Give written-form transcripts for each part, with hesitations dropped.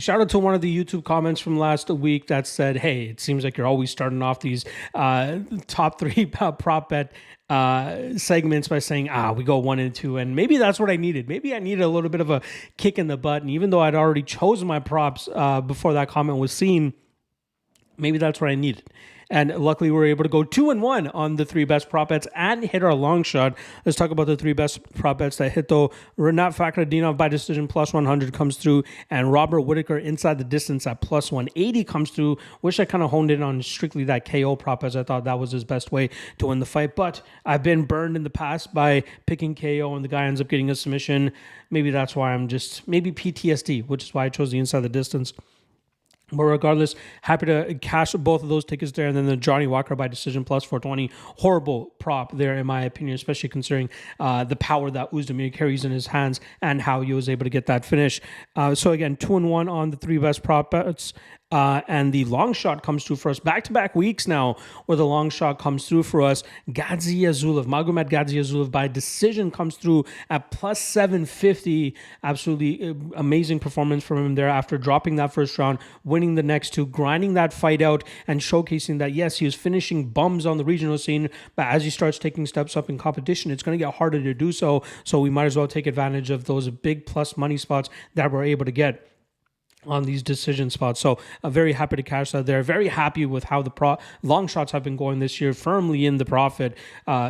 Shout out to one of the YouTube comments from last week that said, hey, it seems like you're always starting off these top three prop bet segments by saying, we go 1 and 2. And maybe that's what I needed. Maybe I needed a little bit of a kick in the butt. And even though I'd already chosen my props before that comment was seen, maybe that's what I needed. And luckily, we were able to go 2 and 1 on the 3 best prop bets and hit our long shot. Let's talk about the 3 best prop bets that hit, though. Renat Fakhretdinov by decision plus 100 comes through, and Robert Whittaker inside the distance at plus 180 comes through. Wish I kind of honed in on strictly that KO prop, as I thought that was his best way to win the fight. But I've been burned in the past by picking KO, and the guy ends up getting a submission. Maybe that's why maybe PTSD, which is why I chose the inside the distance. But regardless, happy to cash both of those tickets there. And then the Johnny Walker by decision plus 420. Horrible prop there, in my opinion, especially considering the power that Uzdemir carries in his hands and how he was able to get that finish. So again, 2 and 1 on the 3 best prop bets. And the long shot comes through for us back-to-back weeks now where the long shot comes through for us. Magomed Gadzhiyazulov by decision comes through at plus 750. Absolutely amazing performance from him there after dropping that first round, winning the next 2, grinding that fight out and showcasing that, yes, he was finishing bums on the regional scene, but as he starts taking steps up in competition, it's going to get harder to do so. So we might as well take advantage of those big plus money spots that we're able to get on these decision spots. So I'm very happy to cash that there. Very happy with how the long shots have been going this year, firmly in the profit.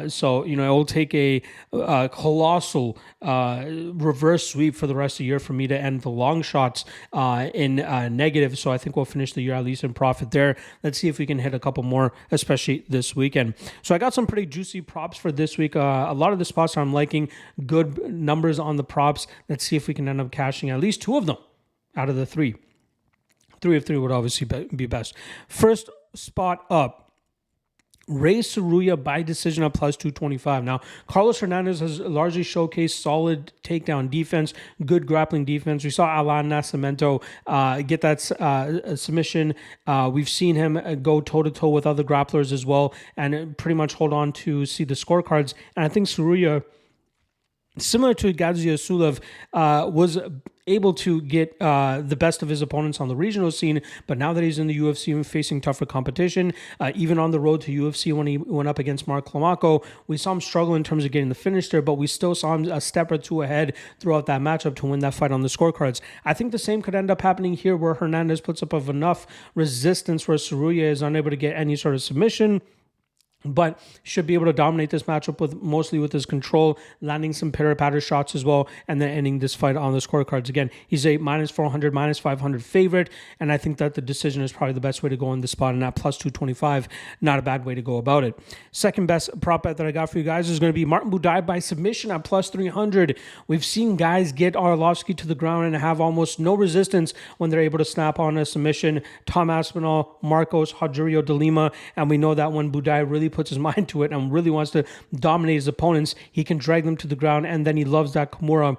So, it will take a colossal reverse sweep for the rest of the year for me to end the long shots in negative. So I think we'll finish the year at least in profit there. Let's see if we can hit a couple more, especially this weekend. So I got some pretty juicy props for this week. A lot of the spots I'm liking, good numbers on the props. Let's see if we can end up cashing at least 2 of them out of the 3. 3 of 3 would obviously be best. First spot up, Ray Saruya by decision at plus 225. Now, Carlos Hernandez has largely showcased solid takedown defense, good grappling defense. We saw Alan Nascimento get that submission. We've seen him go toe-to-toe with other grapplers as well and pretty much hold on to see the scorecards. And I think Saruya, similar to Gadzhiyazulov, was able to get the best of his opponents on the regional scene, but now that he's in the UFC and facing tougher competition, even on the road to UFC when he went up against Mark Klomako, we saw him struggle in terms of getting the finish there, but we still saw him a step or 2 ahead throughout that matchup to win that fight on the scorecards. I think the same could end up happening here where Hernandez puts up enough resistance where Saruya is unable to get any sort of submission, but should be able to dominate this matchup mostly with his control, landing some pitter-patter shots as well, and then ending this fight on the scorecards. Again, he's a minus 400, minus 500 favorite, and I think that the decision is probably the best way to go in this spot, and at plus 225, not a bad way to go about it. Second best prop bet that I got for you guys is going to be Martin Buday by submission at plus 300. We've seen guys get Arlovski to the ground and have almost no resistance when they're able to snap on a submission. Tom Aspinall, Marcos, Rogerio de Lima, and we know that when Buday really puts his mind to it and really wants to dominate his opponents, he can drag them to the ground, and then he loves that Kimura.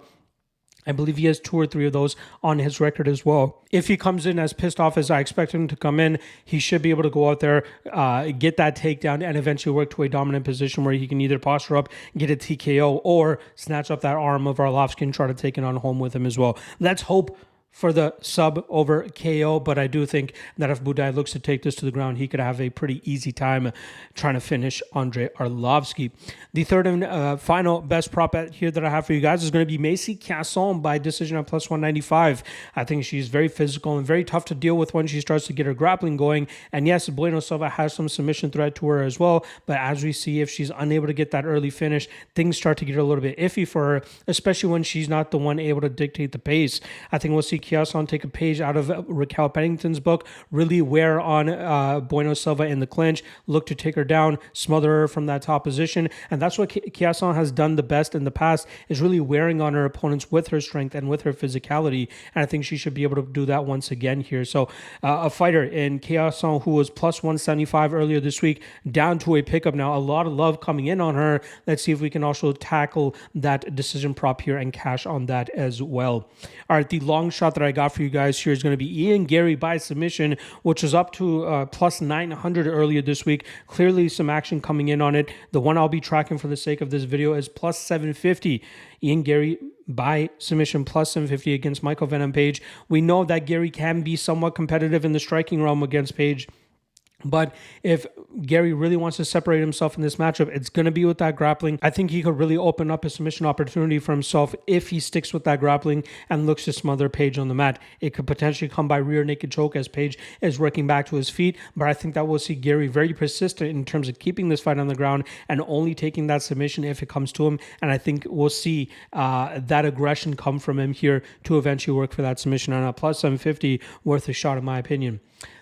I believe he has 2 or 3 of those on his record as well. If he comes in as pissed off as I expect him to come in, he should be able to go out there, get that takedown, and eventually work to a dominant position where he can either posture up, get a TKO, or snatch up that arm of Arlovski and try to take it on home with him as well. Let's hope for the sub over KO, but I do think that if Buday looks to take this to the ground, he could have a pretty easy time trying to finish Andrei Arlovski. The third and final best prop bet here that I have for you guys is going to be Macy Casson by decision at plus 195. I think she's very physical and very tough to deal with when she starts to get her grappling going. And yes, Bueno Silva has some submission threat to her as well, but as we see, if she's unable to get that early finish, things start to get a little bit iffy for her, especially when she's not the one able to dictate the pace. I think we'll see Kiasan take a page out of Raquel Pennington's book, really wear on Bueno Silva in the clinch, look to take her down, smother her from that top position, and that's what Kiasan has done the best in the past, is really wearing on her opponents with her strength and with her physicality, and I think she should be able to do that once again here. So a fighter in Kiasan who was plus 175 earlier this week, down to a pickup now, a lot of love coming in on her. Let's see if we can also tackle that decision prop here and cash on that as well. All right, the long shot shot that I got for you guys here is going to be Ian Gary by submission, which is up to plus 900 earlier this week. Clearly some action coming in on it. The one I'll be tracking for the sake of this video is plus 750. Ian Gary by submission plus 750 against Michael Venom Page. We know that Gary can be somewhat competitive in the striking realm against Page. But if Gary really wants to separate himself in this matchup, it's going to be with that grappling. I think he could really open up a submission opportunity for himself if he sticks with that grappling and looks to smother Page on the mat. It could potentially come by rear naked choke as Page is working back to his feet. But I think that we'll see Gary very persistent in terms of keeping this fight on the ground and only taking that submission if it comes to him. And I think we'll see that aggression come from him here to eventually work for that submission. And a plus 750 worth a shot in my opinion.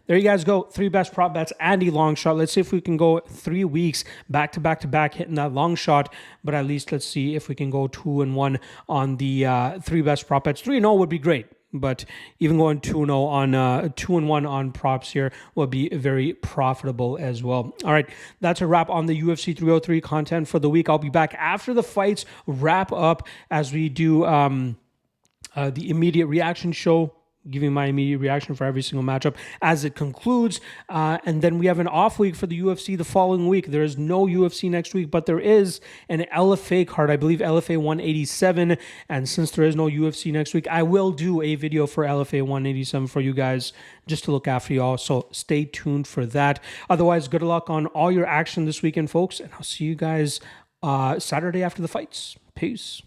There you guys go. 3 best prop bets. Andy long shot. Let's see if we can go 3 weeks back to back to back hitting that long shot. But at least let's see if we can go 2-1 on the 3 best prop bets. 3-0 would be great. But even going 2-0 on 2-1 on props here would be very profitable as well. All right, that's a wrap on the UFC 303 content for the week. I'll be back after the fights wrap up as we do the immediate reaction show, giving my immediate reaction for every single matchup as it concludes. And then we have an off week for the UFC the following week. There is no UFC next week, but there is an LFA card, I believe LFA 187. And since there is no UFC next week, I will do a video for LFA 187 for you guys just to look after y'all. So stay tuned for that. Otherwise, good luck on all your action this weekend, folks. And I'll see you guys Saturday after the fights. Peace.